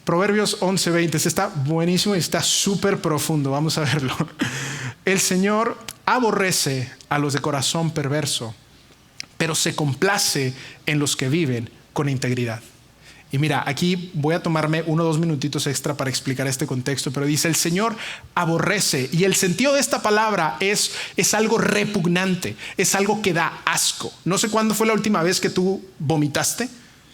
Speaker 2: Proverbios 11:20. Está buenísimo y está súper profundo. Vamos a verlo. El Señor aborrece a los de corazón perverso, pero se complace en los que viven con integridad. Y mira, aquí voy a tomarme 1 o 2 minutitos extra para explicar este contexto, pero dice: el Señor aborrece, y el sentido de esta palabra es algo repugnante, es algo que da asco. No sé cuándo fue la última vez que tú vomitaste,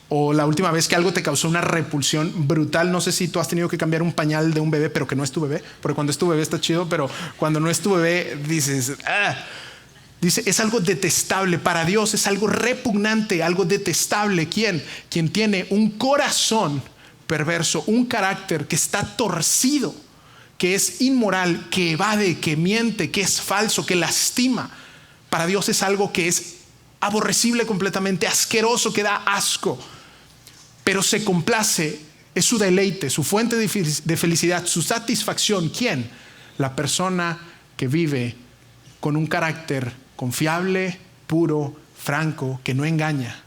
Speaker 2: o la última vez que algo te causó una repulsión brutal. No sé si tú has tenido que cambiar un pañal de un bebé, pero que no es tu bebé, porque cuando es tu bebé está chido, pero cuando no es tu bebé dices: ¡ah! Dice, es algo detestable. Para Dios es algo repugnante, algo detestable. ¿Quién? Quien tiene un corazón perverso, un carácter que está torcido, que es inmoral, que evade, que miente, que es falso, que lastima. Para Dios es algo que es aborrecible completamente, asqueroso, que da asco. Pero se complace, es su deleite, su fuente de felicidad, su satisfacción. ¿Quién? La persona que vive con un carácter confiable, puro, franco, que no engaña.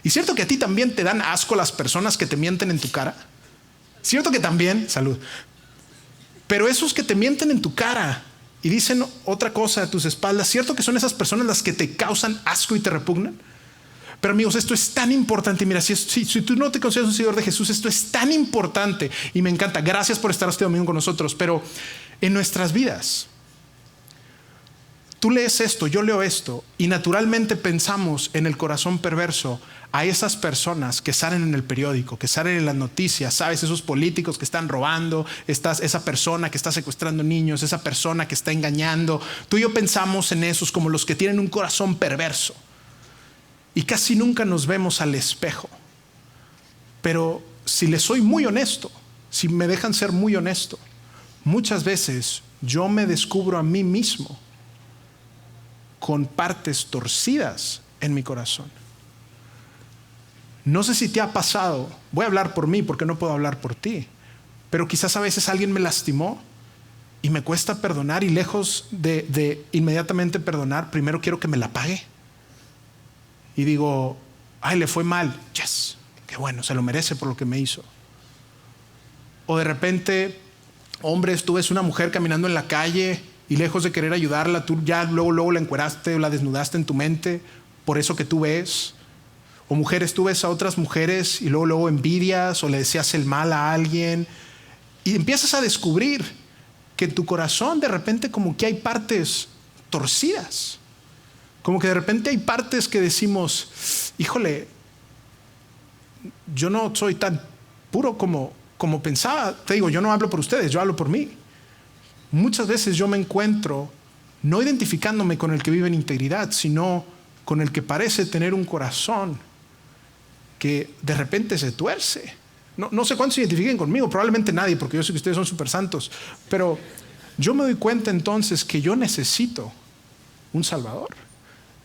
Speaker 2: ¿Y cierto que a ti también te dan asco las personas que te mienten en tu cara? ¿Cierto que también? Salud. Pero esos que te mienten en tu cara y dicen otra cosa a tus espaldas, ¿cierto que son esas personas las que te causan asco y te repugnan? Pero amigos, esto es tan importante. Mira, si tú no te consideras un seguidor de Jesús, esto es tan importante y me encanta. Gracias por estar este domingo con nosotros. Pero en nuestras vidas, tú lees esto, yo leo esto, y naturalmente pensamos en el corazón perverso a esas personas que salen en el periódico, que salen en las noticias, ¿sabes? Esos políticos que están robando, esa persona que está secuestrando niños, esa persona que está engañando. Tú y yo pensamos en esos como los que tienen un corazón perverso. Y casi nunca nos vemos al espejo. Pero si les soy muy honesto, si me dejan ser muy honesto, muchas veces yo me descubro a mí mismo con partes torcidas en mi corazón. No sé si te ha pasado, voy a hablar por mí porque no puedo hablar por ti, pero quizás a veces alguien me lastimó y me cuesta perdonar, y lejos de inmediatamente perdonar, primero quiero que me la pague. Y digo, ay, le fue mal, yes, qué bueno, se lo merece por lo que me hizo. O de repente, hombre, tú ves una mujer caminando en la calle y lejos de querer ayudarla, tú ya luego la encueraste o la desnudaste en tu mente por eso que tú ves. O mujeres, tú ves a otras mujeres y luego envidias o le deseas el mal a alguien, y empiezas a descubrir que en tu corazón de repente como que hay partes torcidas, como que de repente hay partes que decimos, híjole, yo no soy tan puro como pensaba. Te digo, yo no hablo por ustedes, yo hablo por mí. Muchas veces yo me encuentro no identificándome con el que vive en integridad, sino con el que parece tener un corazón que de repente se tuerce. No sé cuántos se identifiquen conmigo, probablemente nadie, porque yo sé que ustedes son súper santos, pero yo me doy cuenta entonces que yo necesito un Salvador.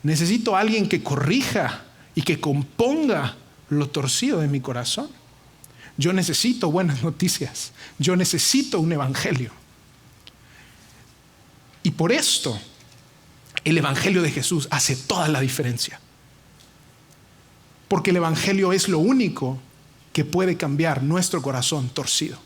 Speaker 2: Necesito a alguien que corrija y que componga lo torcido de mi corazón. Yo necesito buenas noticias. Yo necesito un evangelio. Y por esto, el evangelio de Jesús hace toda la diferencia. Porque el evangelio es lo único que puede cambiar nuestro corazón torcido.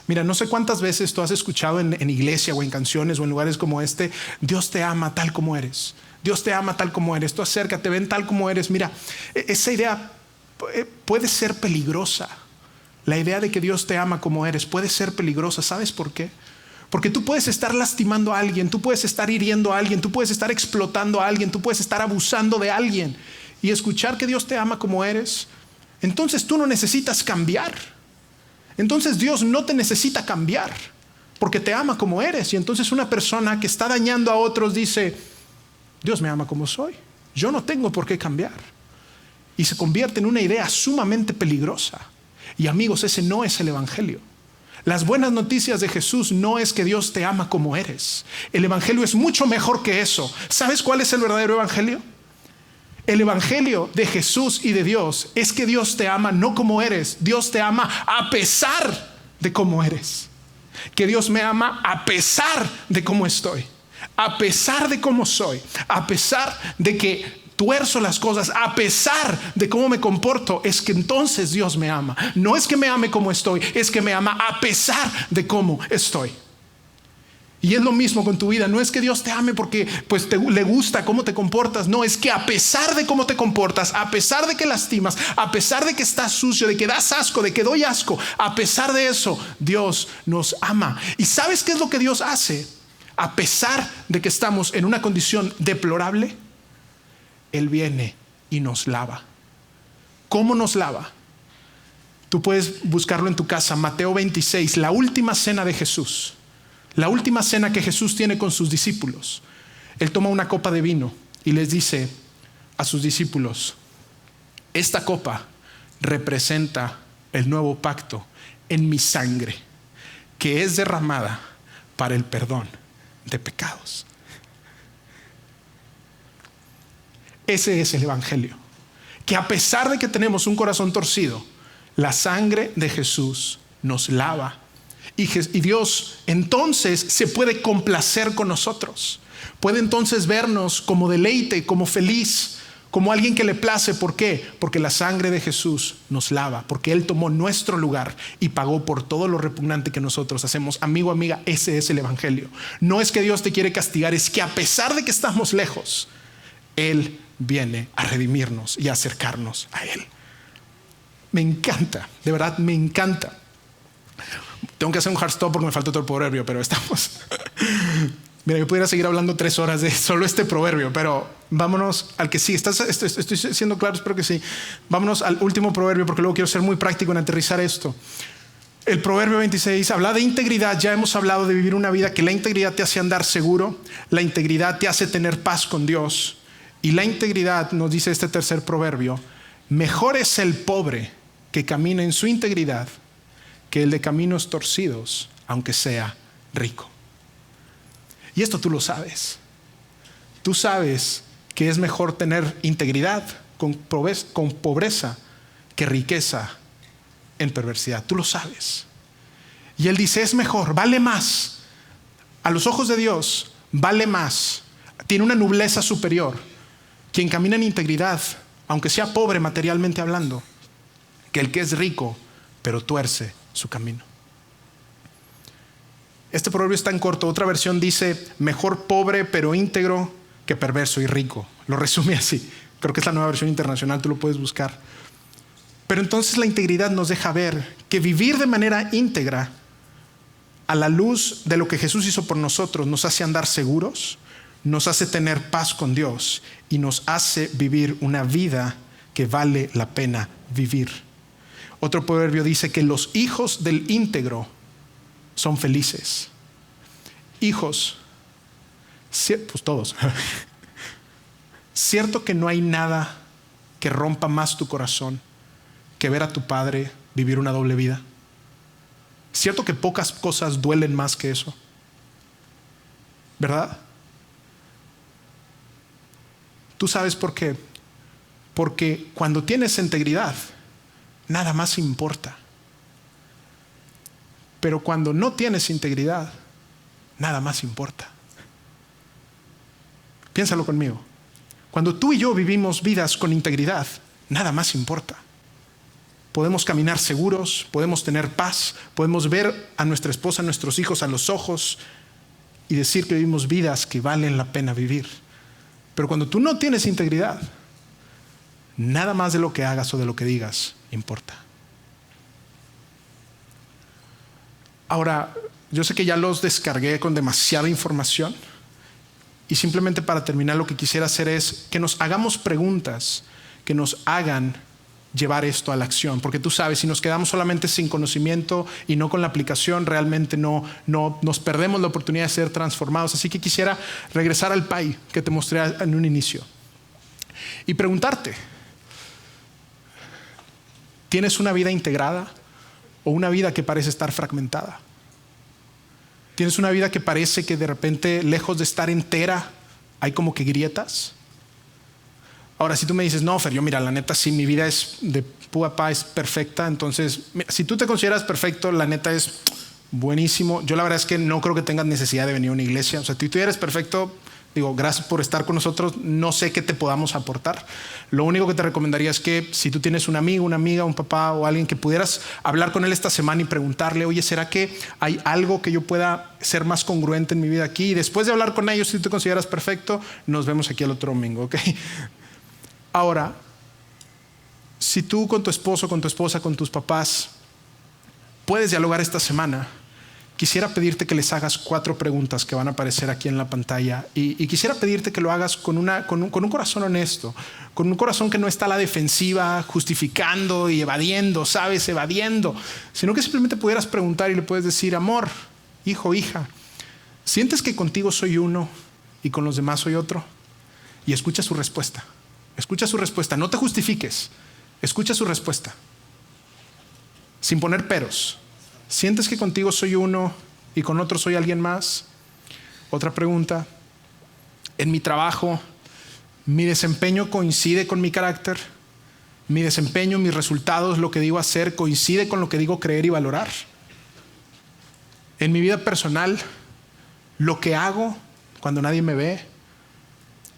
Speaker 2: Mira, no sé cuántas veces tú has escuchado en iglesia o en canciones o en lugares como este, Dios te ama tal como eres. Dios te ama tal como eres. Tú acércate, ven tal como eres. Mira, esa idea puede ser peligrosa. La idea de que Dios te ama como eres puede ser peligrosa. ¿Sabes por qué? Porque tú puedes estar lastimando a alguien, tú puedes estar hiriendo a alguien, tú puedes estar explotando a alguien, tú puedes estar abusando de alguien, y escuchar que Dios te ama como eres. Entonces tú no necesitas cambiar. Entonces Dios no te necesita cambiar porque te ama como eres. Y entonces una persona que está dañando a otros dice, Dios me ama como soy, yo no tengo por qué cambiar. Y se convierte en una idea sumamente peligrosa. Y amigos, ese no es el evangelio. Las buenas noticias de Jesús no es que Dios te ama como eres. El evangelio es mucho mejor que eso. ¿Sabes cuál es el verdadero evangelio? El evangelio de Jesús y de Dios es que Dios te ama no como eres. Dios te ama a pesar de cómo eres. Que Dios me ama a pesar de cómo estoy. A pesar de cómo soy. A pesar de que tuerzo las cosas, a pesar de cómo me comporto, es que entonces Dios me ama. No es que me ame como estoy, es que me ama a pesar de cómo estoy. Y es lo mismo con tu vida. No es que Dios te ame porque le gusta cómo te comportas. No, es que a pesar de cómo te comportas, a pesar de que lastimas, a pesar de que estás sucio, de que das asco, de que doy asco, a pesar de eso, Dios nos ama. ¿Y sabes qué es lo que Dios hace? A pesar de que estamos en una condición deplorable, Él viene y nos lava. ¿Cómo nos lava? Tú puedes buscarlo en tu casa. Mateo 26, la última cena de Jesús. La última cena que Jesús tiene con sus discípulos. Él toma una copa de vino y les dice a sus discípulos, esta copa representa el nuevo pacto en mi sangre, que es derramada para el perdón de pecados. Ese es el evangelio. Que a pesar de que tenemos un corazón torcido, la sangre de Jesús nos lava. Y Dios entonces se puede complacer con nosotros. Puede entonces vernos como deleite, como feliz, como alguien que le place. ¿Por qué? Porque la sangre de Jesús nos lava. Porque Él tomó nuestro lugar y pagó por todo lo repugnante que nosotros hacemos. Amigo, amiga, ese es el evangelio. No es que Dios te quiere castigar, es que a pesar de que estamos lejos, Él viene a redimirnos y a acercarnos a Él. Me encanta, de verdad me encanta. Tengo que hacer un hard stop porque me falta otro proverbio, pero estamos. Mira, yo pudiera seguir hablando 3 horas de solo este proverbio, pero vámonos al que sí. Estoy siendo claro, espero que sí. Vámonos al último proverbio, porque luego quiero ser muy práctico en aterrizar esto. El proverbio 26 habla de integridad. Ya hemos hablado de vivir una vida que la integridad te hace andar seguro, la integridad te hace tener paz con Dios, y la integridad, nos dice este tercer proverbio, mejor es el pobre que camina en su integridad que el de caminos torcidos, aunque sea rico. Y esto tú lo sabes. Tú sabes que es mejor tener integridad con pobreza que riqueza en perversidad. Tú lo sabes. Y él dice, es mejor, vale más. A los ojos de Dios, vale más. Tiene una nobleza superior quien camina en integridad, aunque sea pobre materialmente hablando, que el que es rico, pero tuerce su camino. Este proverbio es tan corto. Otra versión dice, mejor pobre pero íntegro que perverso y rico. Lo resume así. Creo que es la nueva versión internacional, tú lo puedes buscar. Pero entonces la integridad nos deja ver que vivir de manera íntegra a la luz de lo que Jesús hizo por nosotros nos hace andar seguros, nos hace tener paz con Dios y nos hace vivir una vida que vale la pena vivir. Otro proverbio dice que los hijos del íntegro son felices. Hijos, pues todos. Cierto que no hay nada que rompa más tu corazón que ver a tu padre vivir una doble vida. Cierto que pocas cosas duelen más que eso, ¿verdad? ¿Tú sabes por qué? Porque cuando tienes integridad, nada más importa. Pero cuando no tienes integridad, nada más importa. Piénsalo conmigo. Cuando tú y yo vivimos vidas con integridad, nada más importa. Podemos caminar seguros, podemos tener paz, podemos ver a nuestra esposa, a nuestros hijos a los ojos y decir que vivimos vidas que valen la pena vivir. Pero cuando tú no tienes integridad, nada más de lo que hagas o de lo que digas importa. Ahora, yo sé que ya los descargué con demasiada información y simplemente para terminar lo que quisiera hacer es que nos hagamos preguntas que nos hagan llevar esto a la acción, porque tú sabes, si nos quedamos solamente sin conocimiento y no con la aplicación, realmente no nos perdemos la oportunidad de ser transformados. Así que quisiera regresar al PAI que te mostré en un inicio y preguntarte, ¿tienes una vida integrada o una vida que parece estar fragmentada? ¿Tienes una vida que parece que de repente, lejos de estar entera, hay como que grietas? Ahora, si tú me dices, no, Fer, yo mira, la neta sí, mi vida es de pura paz, es perfecta. Entonces, si tú te consideras perfecto, la neta es buenísimo. Yo la verdad es que no creo que tengas necesidad de venir a una iglesia. O sea, si tú eres perfecto, digo, gracias por estar con nosotros. No sé qué te podamos aportar. Lo único que te recomendaría es que si tú tienes un amigo, una amiga, un papá o alguien que pudieras hablar con él esta semana y preguntarle, oye, ¿será que hay algo que yo pueda ser más congruente en mi vida aquí? Y después de hablar con ellos, si tú te consideras perfecto, nos vemos aquí el otro domingo, ¿ok? Ahora, si tú con tu esposo, con tu esposa, con tus papás puedes dialogar esta semana, quisiera pedirte que les hagas 4 preguntas que van a aparecer aquí en la pantalla y quisiera pedirte que lo hagas con un corazón honesto, con un corazón que no está a la defensiva, justificando y evadiendo, ¿sabes? Evadiendo, sino que simplemente pudieras preguntar y le puedes decir, amor, hijo, hija, ¿sientes que contigo soy uno y con los demás soy otro? Y escucha su respuesta. Escucha su respuesta, no te justifiques, escucha su respuesta, sin poner peros. ¿Sientes que contigo soy uno y con otro soy alguien más? Otra pregunta, en mi trabajo, ¿mi desempeño coincide con mi carácter? ¿Mi desempeño, mis resultados, lo que digo hacer, coincide con lo que digo creer y valorar? En mi vida personal, lo que hago cuando nadie me ve,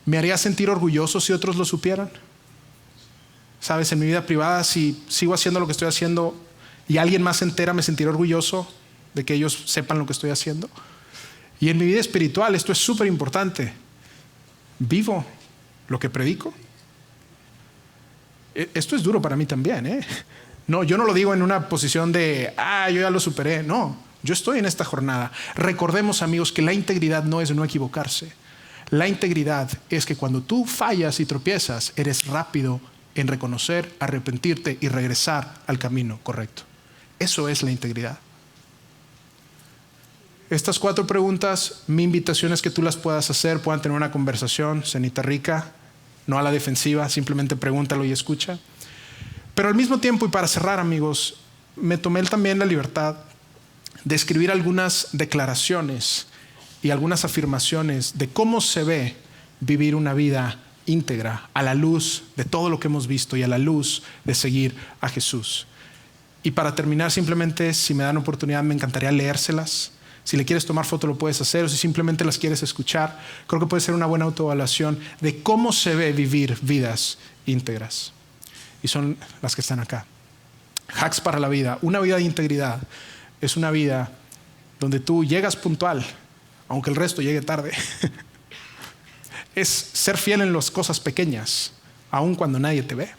Speaker 2: ¿me haría sentir orgulloso si otros lo supieran? ¿Sabes? En mi vida privada, si sigo haciendo lo que estoy haciendo y alguien más se entera, me sentiré orgulloso de que ellos sepan lo que estoy haciendo. Y en mi vida espiritual, esto es súper importante. ¿Vivo lo que predico? Esto es duro para mí también, ¿eh? No, yo no lo digo en una posición de, yo ya lo superé. No, Yo estoy en esta jornada. Recordemos, amigos, que la integridad no es no equivocarse. La integridad es que cuando tú fallas y tropiezas, eres rápido en reconocer, arrepentirte y regresar al camino correcto. Eso es la integridad. Estas 4 preguntas, mi invitación es que tú las puedas hacer, puedan tener una conversación, cenita rica, no a la defensiva, simplemente pregúntalo y escucha. Pero al mismo tiempo, y para cerrar, amigos, me tomé también la libertad de escribir algunas declaraciones y algunas afirmaciones de cómo se ve vivir una vida íntegra a la luz de todo lo que hemos visto y a la luz de seguir a Jesús. Y para terminar, simplemente, si me dan oportunidad, me encantaría leérselas. Si le quieres tomar foto lo puedes hacer, o si simplemente las quieres escuchar, creo que puede ser una buena autoevaluación de cómo se ve vivir vidas íntegras. Y son las que están acá. Hacks para la vida. Una vida de integridad es una vida donde tú llegas puntual, aunque el resto llegue tarde. Es ser fiel en las cosas pequeñas, aun cuando nadie te ve.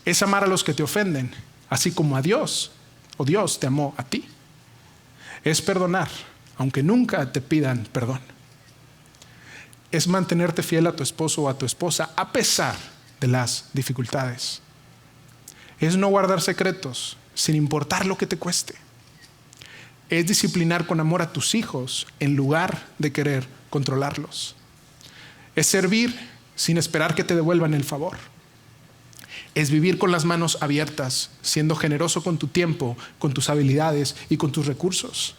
Speaker 2: Es amar a los que te ofenden, así como a Dios, o Dios te amó a ti. Es perdonar, aunque nunca te pidan perdón. Es mantenerte fiel a tu esposo o a tu esposa a pesar de las dificultades. Es no guardar secretos sin importar lo que te cueste. Es disciplinar con amor a tus hijos en lugar de querer controlarlos. Es servir sin esperar que te devuelvan el favor. Es vivir con las manos abiertas, siendo generoso con tu tiempo, con tus habilidades y con tus recursos.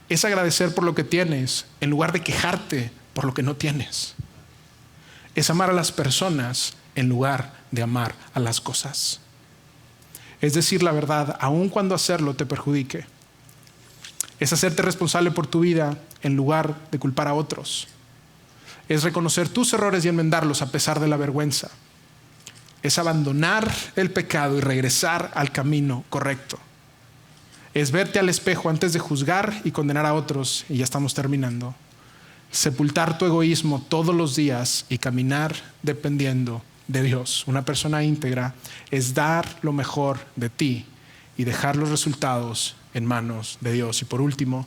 Speaker 2: Es agradecer por lo que tienes en lugar de quejarte por lo que no tienes. Es amar a las personas en lugar de amar a las cosas. Es decir la verdad, aun cuando hacerlo te perjudique. Es hacerte responsable por tu vida en lugar de culpar a otros. Es reconocer tus errores y enmendarlos a pesar de la vergüenza. Es abandonar el pecado y regresar al camino correcto. Es verte al espejo antes de juzgar y condenar a otros, y ya estamos terminando. Sepultar tu egoísmo todos los días y caminar dependiendo de Dios. Una persona íntegra es dar lo mejor de ti y dejar los resultados en manos de Dios. Y por último,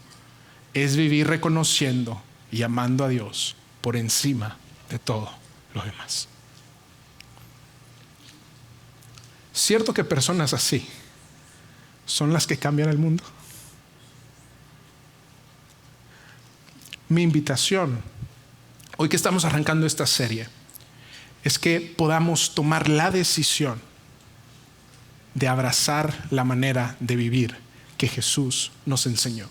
Speaker 2: es vivir reconociendo y amando a Dios por encima de todo lo demás. ¿Cierto que personas así son las que cambian el mundo? Mi invitación, hoy que estamos arrancando esta serie, es que podamos tomar la decisión de abrazar la manera de vivir que Jesús nos enseñó.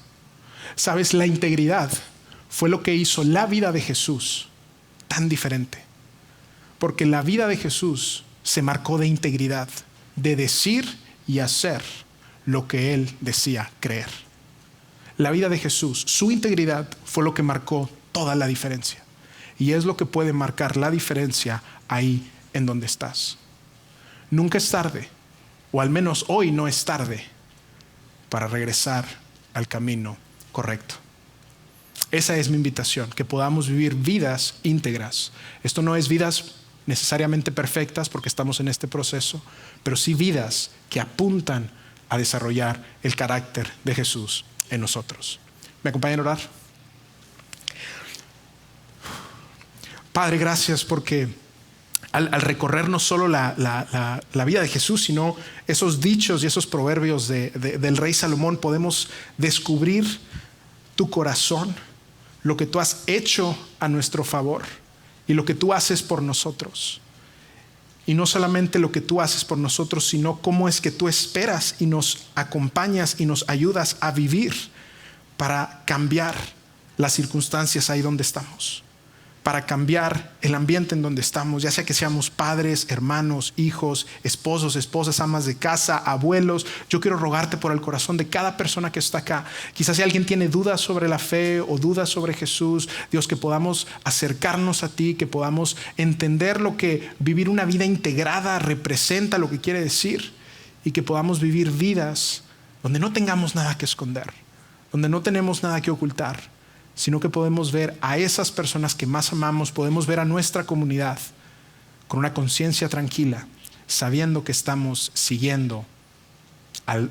Speaker 2: ¿Sabes? La integridad fue lo que hizo la vida de Jesús tan diferente. Porque la vida de Jesús se marcó de integridad, de decir y hacer lo que Él decía creer. La vida de Jesús, su integridad fue lo que marcó toda la diferencia. Y es lo que puede marcar la diferencia ahí en donde estás. Nunca es tarde, o al menos hoy no es tarde, para regresar al camino correcto. Esa es mi invitación, que podamos vivir vidas íntegras. Esto no es vidas necesariamente perfectas porque estamos en este proceso, pero sí vidas que apuntan a desarrollar el carácter de Jesús en nosotros. ¿Me acompañan a orar? Padre, gracias porque al recorrer no solo la vida de Jesús, sino esos dichos y esos proverbios del rey Salomón, podemos descubrir tu corazón, lo que tú has hecho a nuestro favor y lo que tú haces por nosotros. Y no solamente lo que tú haces por nosotros, sino cómo es que tú esperas y nos acompañas y nos ayudas a vivir para cambiar las circunstancias ahí donde estamos, para cambiar el ambiente en donde estamos, ya sea que seamos padres, hermanos, hijos, esposos, esposas, amas de casa, abuelos. Yo quiero rogarte por el corazón de cada persona que está acá. Quizás si alguien tiene dudas sobre la fe o dudas sobre Jesús, Dios, que podamos acercarnos a ti, que podamos entender lo que vivir una vida integrada representa, lo que quiere decir, y que podamos vivir vidas donde no tengamos nada que esconder, donde no tenemos nada que ocultar, sino que podemos ver a esas personas que más amamos, podemos ver a nuestra comunidad con una conciencia tranquila, sabiendo que estamos siguiendo al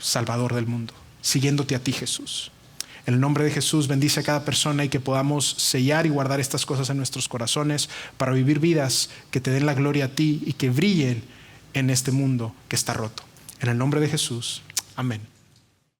Speaker 2: Salvador del mundo, siguiéndote a ti, Jesús. En el nombre de Jesús, bendice a cada persona y que podamos sellar y guardar estas cosas en nuestros corazones para vivir vidas que te den la gloria a ti y que brillen en este mundo que está roto. En el nombre de Jesús, amén.